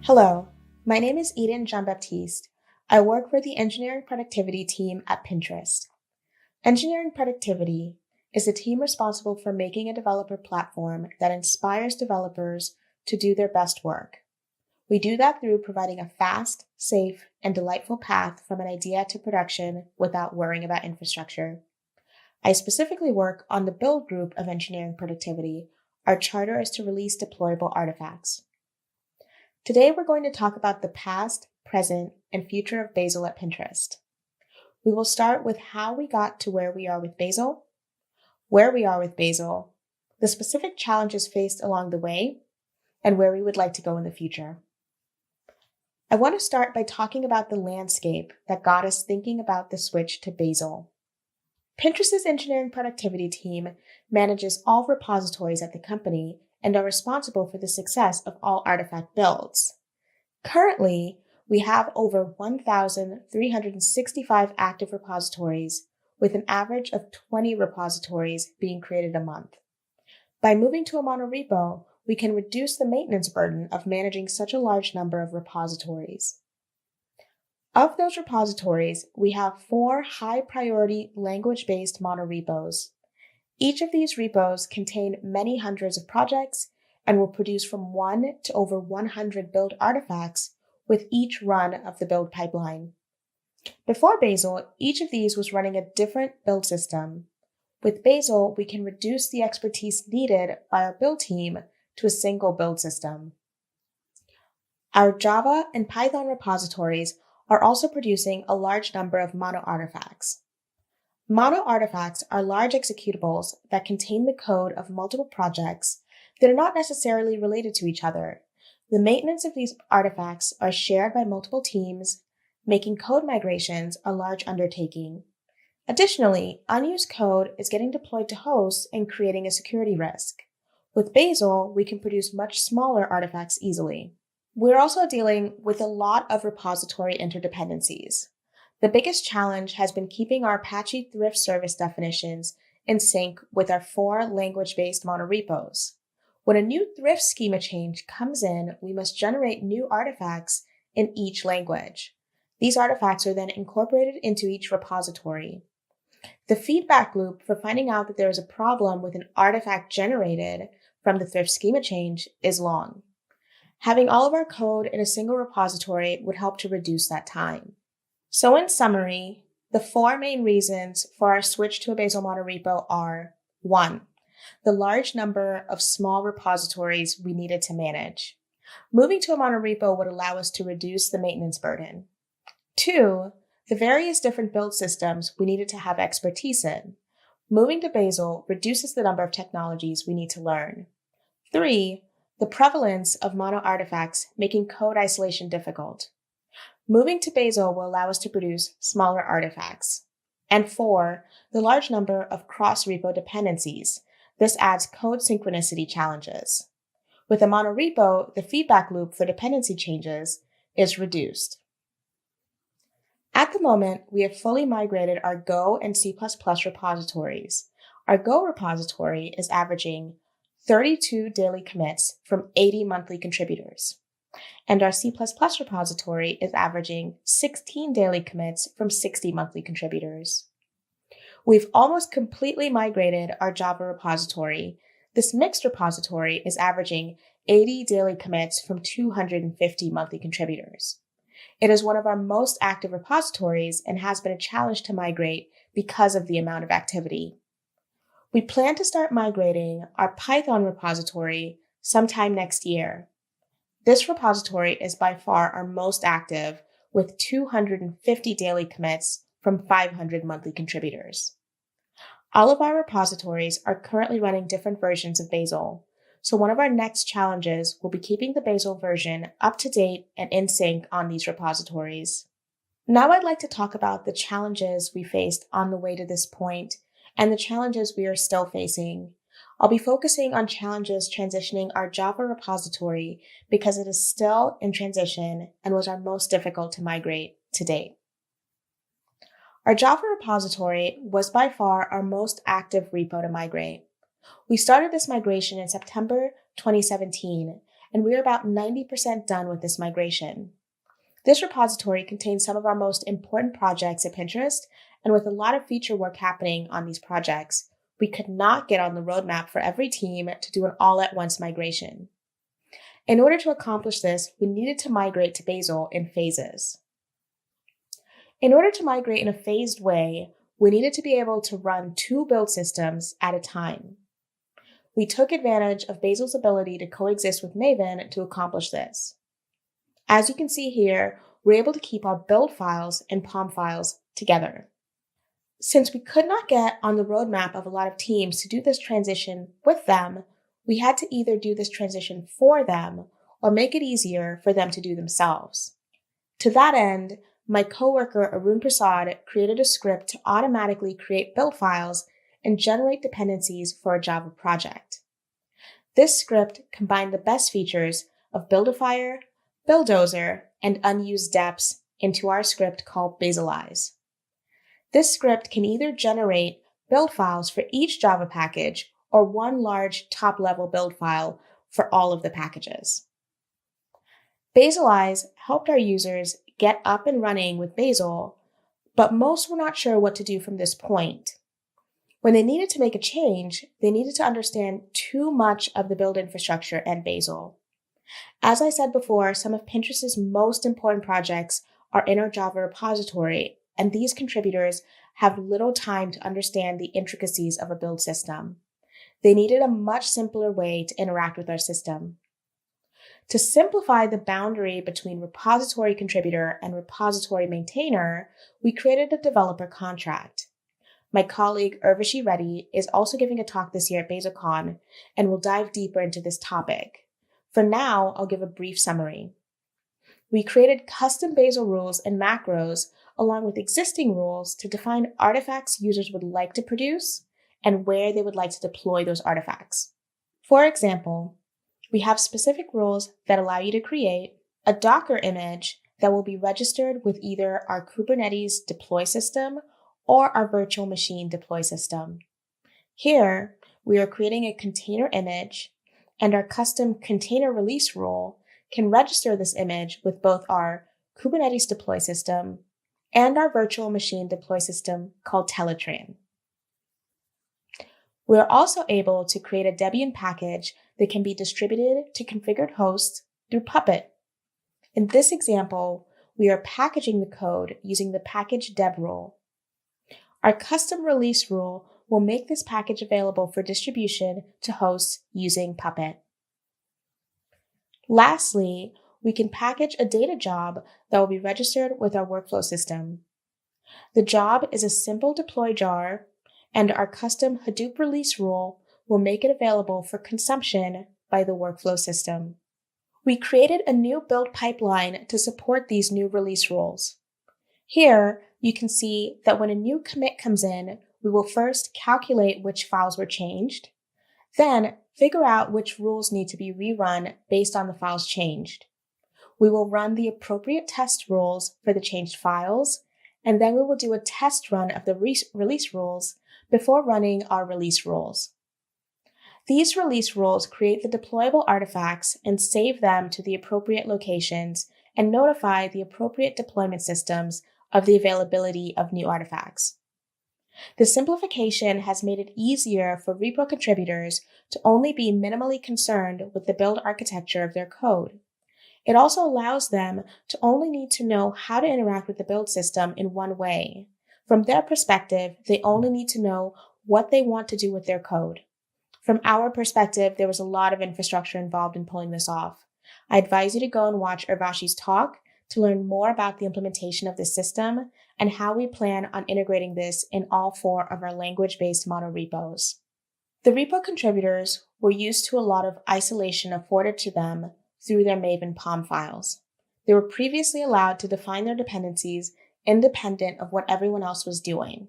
Hello, my name is JnBaptiste. I work for the engineering productivity team at Pinterest. Engineering productivity is a team responsible for making a developer platform that inspires developers to do their best work. We do that through providing a fast, safe, and delightful path from an idea to production without worrying about infrastructure. I specifically work on the build group of engineering productivity. Our charter is to release deployable artifacts. Today, we're going to talk about the past, present, and future of Bazel at Pinterest. We will start with how we got to where we are with Bazel, where we are with Bazel, the specific challenges faced along the way, and where we would like to go in the future. I want to start by talking about the landscape that got us thinking about the switch to Bazel. Pinterest's engineering productivity team manages all repositories at the company and are responsible for the success of all artifact builds. Currently, we have over 1,365 active repositories, with an average of 20 repositories being created a month. By moving to a monorepo, we can reduce the maintenance burden of managing such a large number of repositories. Of those repositories, we have 4 high-priority language-based monorepos. Each of these repos contain many hundreds of projects and will produce from 1 to over 100 build artifacts with each run of the build pipeline. Before Bazel, each of these was running a different build system. With Bazel, we can reduce the expertise needed by our build team to a single build system. Our Java and Python repositories are also producing a large number of mono artifacts. Mono artifacts are large executables that contain the code of multiple projects that are not necessarily related to each other. The maintenance of these artifacts are shared by multiple teams, making code migrations a large undertaking. Additionally, unused code is getting deployed to hosts and creating a security risk. With Bazel, we can produce much smaller artifacts easily. We're also dealing with a lot of repository interdependencies. The biggest challenge has been keeping our Apache thrift service definitions in sync with our 4 language-based monorepos. When a new thrift schema change comes in, we must generate new artifacts in each language. These artifacts are then incorporated into each repository. The feedback loop for finding out that there is a problem with an artifact generated from the thrift schema change is long. Having all of our code in a single repository would help to reduce that time. So in summary, the 4 main reasons for our switch to a Bazel monorepo are: 1. The large number of small repositories we needed to manage. Moving to a monorepo would allow us to reduce the maintenance burden. 2. The various different build systems we needed to have expertise in. Moving to Bazel reduces the number of technologies we need to learn. 3. The prevalence of mono artifacts making code isolation difficult. Moving to Bazel will allow us to produce smaller artifacts. And 4, the large number of cross-repo dependencies. This adds code synchronicity challenges. With a monorepo, the feedback loop for dependency changes is reduced. At the moment, we have fully migrated our Go and C++ repositories. Our Go repository is averaging 32 daily commits from 80 monthly contributors. And our C++ repository is averaging 16 daily commits from 60 monthly contributors. We've almost completely migrated our Java repository. This mixed repository is averaging 80 daily commits from 250 monthly contributors. It is one of our most active repositories and has been a challenge to migrate because of the amount of activity. We plan to start migrating our Python repository sometime next year. This repository is by far our most active, with 250 daily commits from 500 monthly contributors. All of our repositories are currently running different versions of Bazel, so one of our next challenges will be keeping the Bazel version up to date and in sync on these repositories. Now I'd like to talk about the challenges we faced on the way to this point and the challenges we are still facing. I'll be focusing on challenges transitioning our Java repository because it is still in transition and was our most difficult to migrate to date. Our Java repository was by far our most active repo to migrate. We started this migration in September 2017, and we are about 90% done with this migration. This repository contains some of our most important projects at Pinterest, and with a lot of feature work happening on these projects, we could not get on the roadmap for every team to do an all-at-once migration. In order to accomplish this, we needed to migrate to Bazel in phases. In order to migrate in a phased way, we needed to be able to run 2 build systems at a time. We took advantage of Bazel's ability to coexist with Maven to accomplish this. As you can see here, we're able to keep our build files and POM files together. Since we could not get on the roadmap of a lot of teams to do this transition with them, we had to either do this transition for them or make it easier for them to do themselves. To that end, my coworker Arun Prasad created a script to automatically create build files and generate dependencies for a Java project. This script combined the best features of Buildifier, Buildozer, and unused deps into our script called Bazelize. This script can either generate build files for each Java package or one large top-level build file for all of the packages. Bazelize helped our users get up and running with Bazel, but most were not sure what to do from this point. When they needed to make a change, they needed to understand too much of the build infrastructure and Bazel. As I said before, some of Pinterest's most important projects are in our Java repository, and these contributors have little time to understand the intricacies of a build system. They needed a much simpler way to interact with our system. To simplify the boundary between repository contributor and repository maintainer, we created a developer contract. My colleague Urvashi Reddy is also giving a talk this year at Bazelcon and will dive deeper into this topic. For now, I'll give a brief summary. We created custom Bazel rules and macros along with existing rules to define artifacts users would like to produce and where they would like to deploy those artifacts. For example, we have specific rules that allow you to create a Docker image that will be registered with either our Kubernetes deploy system or our virtual machine deploy system. Here, we are creating a container image, and our custom container release rule can register this image with both our Kubernetes deploy system and our virtual machine deploy system called Teletran. We are also able to create a Debian package that can be distributed to configured hosts through Puppet. In this example, we are packaging the code using the package deb rule. Our custom release rule will make this package available for distribution to hosts using Puppet. Lastly, we can package a data job that will be registered with our workflow system. The job is a simple deploy jar, and our custom Hadoop release rule will make it available for consumption by the workflow system. We created a new build pipeline to support these new release rules. Here, you can see that when a new commit comes in, we will first calculate which files were changed, then figure out which rules need to be rerun based on the files changed. We will run the appropriate test rules for the changed files, and then we will do a test run of the release rules before running our release rules. These release rules create the deployable artifacts and save them to the appropriate locations and notify the appropriate deployment systems of the availability of new artifacts. The simplification has made it easier for repo contributors to only be minimally concerned with the build architecture of their code. It also allows them to only need to know how to interact with the build system in one way. From their perspective, they only need to know what they want to do with their code. From our perspective, there was a lot of infrastructure involved in pulling this off. I advise you to go and watch Urvashi's talk to learn more about the implementation of this system and how we plan on integrating this in all 4 of our language-based monorepos. The repo contributors were used to a lot of isolation afforded to them through their Maven POM files. They were previously allowed to define their dependencies independent of what everyone else was doing.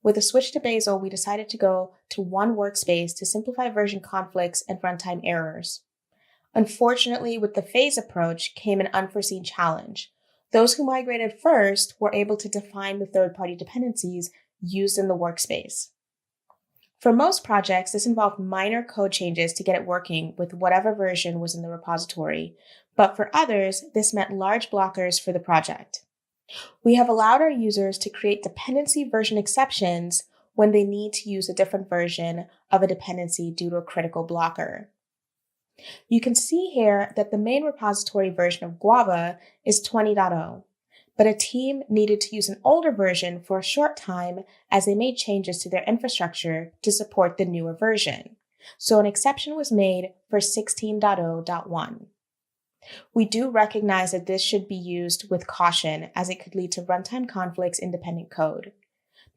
With a switch to Bazel, we decided to go to one workspace to simplify version conflicts and runtime errors. Unfortunately, with the phase approach came an unforeseen challenge. Those who migrated first were able to define the third-party dependencies used in the workspace. For most projects, this involved minor code changes to get it working with whatever version was in the repository, but for others, this meant large blockers for the project. We have allowed our users to create dependency version exceptions when they need to use a different version of a dependency due to a critical blocker. You can see here that the main repository version of Guava is 20.0, but a team needed to use an older version for a short time as they made changes to their infrastructure to support the newer version. So an exception was made for 16.0.1. We do recognize that this should be used with caution as it could lead to runtime conflicts in dependent code.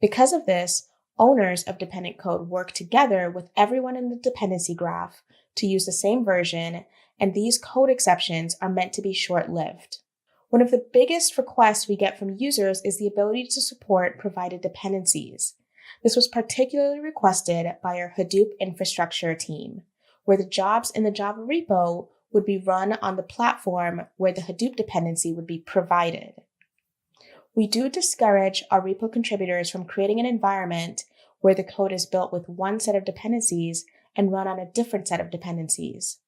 Because of this, owners of dependent code work together with everyone in the dependency graph to use the same version, and these code exceptions are meant to be short-lived. One of the biggest requests we get from users is the ability to support provided dependencies. This was particularly requested by our Hadoop infrastructure team, where the jobs in the Java repo would be run on the platform where the Hadoop dependency would be provided. We do discourage our repo contributors from creating an environment where the code is built with one set of dependencies and run on a different set of dependencies.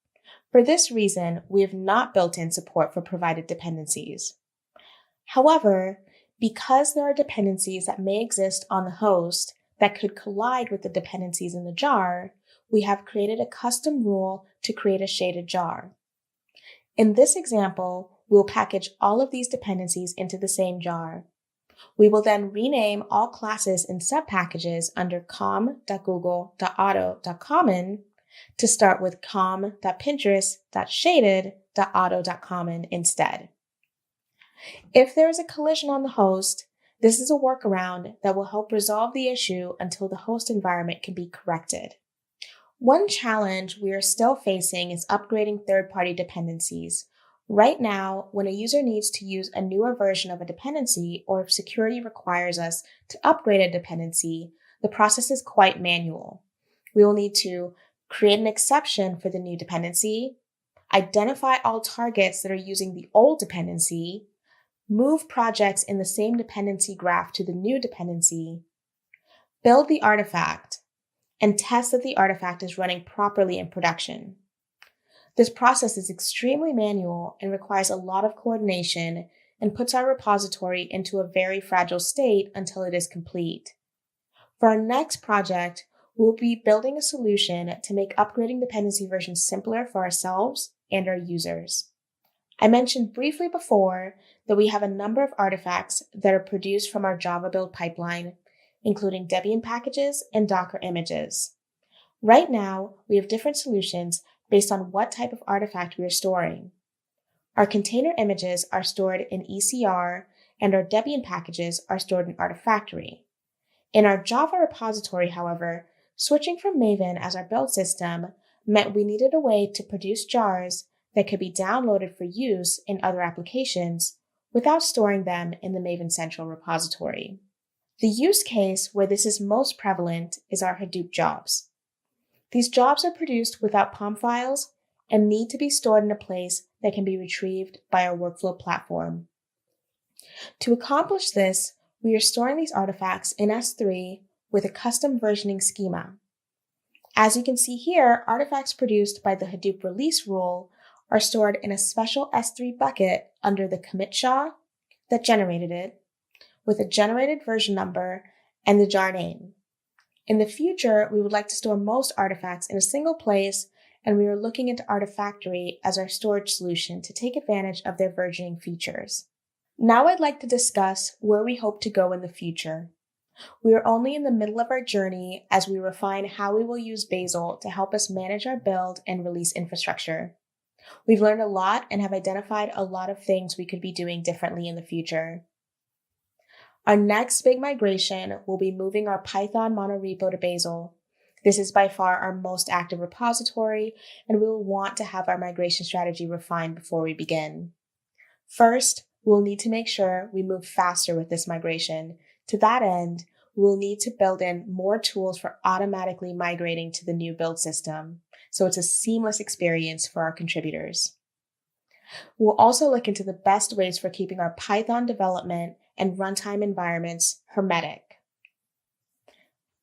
For this reason, we have not built in support for provided dependencies. However, because there are dependencies that may exist on the host that could collide with the dependencies in the jar, we have created a custom rule to create a shaded jar. In this example, we'll package all of these dependencies into the same jar. We will then rename all classes in subpackages under com.google.auto.common to start with com.pinterest.shaded.auto.common instead. If there is a collision on the host, this is a workaround that will help resolve the issue until the host environment can be corrected. One challenge we are still facing is upgrading third-party dependencies. Right now, when a user needs to use a newer version of a dependency, or if security requires us to upgrade a dependency, the process is quite manual. We will need to create an exception for the new dependency, identify all targets that are using the old dependency, move projects in the same dependency graph to the new dependency, build the artifact, and test that the artifact is running properly in production. This process is extremely manual and requires a lot of coordination and puts our repository into a very fragile state until it is complete. For our next project, we'll be building a solution to make upgrading dependency versions simpler for ourselves and our users. I mentioned briefly before that we have a number of artifacts that are produced from our Java build pipeline, including Debian packages and Docker images. Right now, we have different solutions based on what type of artifact we are storing. Our container images are stored in ECR, and our Debian packages are stored in Artifactory. In our Java repository, however, switching from Maven as our build system meant we needed a way to produce jars that could be downloaded for use in other applications without storing them in the Maven Central repository. The use case where this is most prevalent is our Hadoop jobs. These jobs are produced without POM files and need to be stored in a place that can be retrieved by our workflow platform. To accomplish this, we are storing these artifacts in S3 with a custom versioning schema. As you can see here, artifacts produced by the Hadoop release rule are stored in a special S3 bucket under the commit SHA that generated it, with a generated version number and the jar name. In the future, we would like to store most artifacts in a single place, and we are looking into Artifactory as our storage solution to take advantage of their versioning features. Now I'd like to discuss where we hope to go in the future. We are only in the middle of our journey as we refine how we will use Bazel to help us manage our build and release infrastructure. We've learned a lot and have identified a lot of things we could be doing differently in the future. Our next big migration will be moving our Python monorepo to Bazel. This is by far our most active repository, and we will want to have our migration strategy refined before we begin. First, we'll need to make sure we move faster with this migration. To that end, we'll need to build in more tools for automatically migrating to the new build system, so it's a seamless experience for our contributors. We'll also look into the best ways for keeping our Python development and runtime environments hermetic.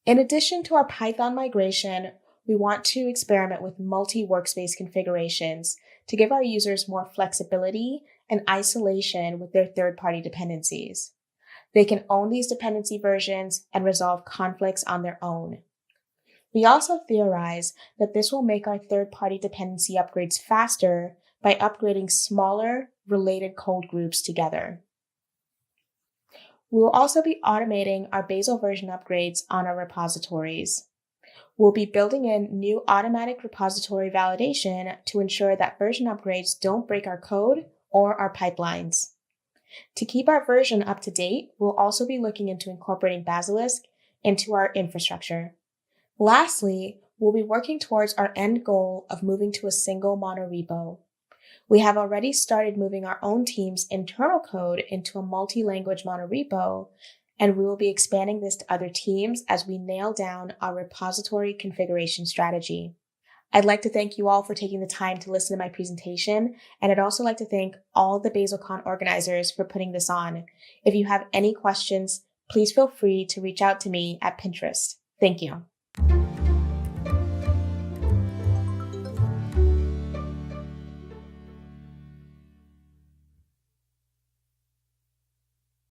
In addition to our Python migration, we want to experiment with multi-workspace configurations to give our users more flexibility and isolation with their third-party dependencies. They can own these dependency versions and resolve conflicts on their own. We also theorize that this will make our third-party dependency upgrades faster by upgrading smaller, related code groups together. We will also be automating our Bazel version upgrades on our repositories. We'll be building in new automatic repository validation to ensure that version upgrades don't break our code or our pipelines. To keep our version up to date, we'll also be looking into incorporating Basilisk into our infrastructure. Lastly, we'll be working towards our end goal of moving to a single monorepo. We have already started moving our own team's internal code into a multi-language monorepo, and we will be expanding this to other teams as we nail down our repository configuration strategy. I'd like to thank you all for taking the time to listen to my presentation, and I'd also like to thank all the Bazelcon organizers for putting this on. If you have any questions, please feel free to reach out to me at Pinterest. Thank you.